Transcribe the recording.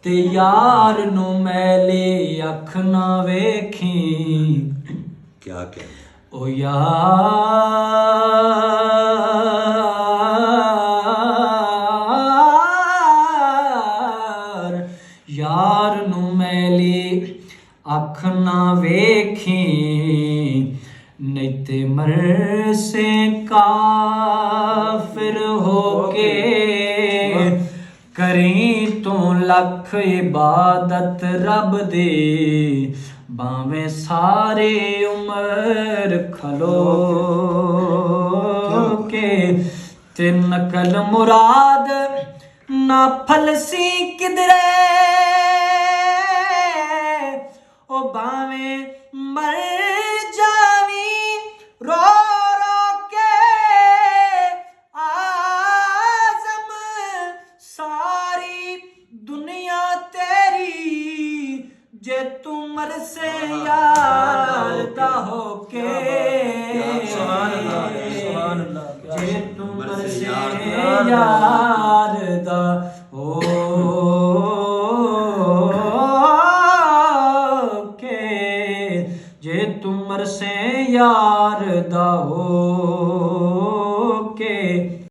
ते यार नू मैले अख ना वेखी। क्या क्या ओ यार, यार नू मैले अख ना वेखी, नहीं ते मरसे काफिर होके। करी तू लख इबादत रब दे, भावें सारे उमर खलो के। ते नकल मुराद ना फलसी किधरे, ओ भावें मर जावी रो रो के। आज़म सारी दुनिया तेरी, जे तू मरसे यार दा होके। जे तू मरसे यार दा होके। जे तू मरसे यार दा हो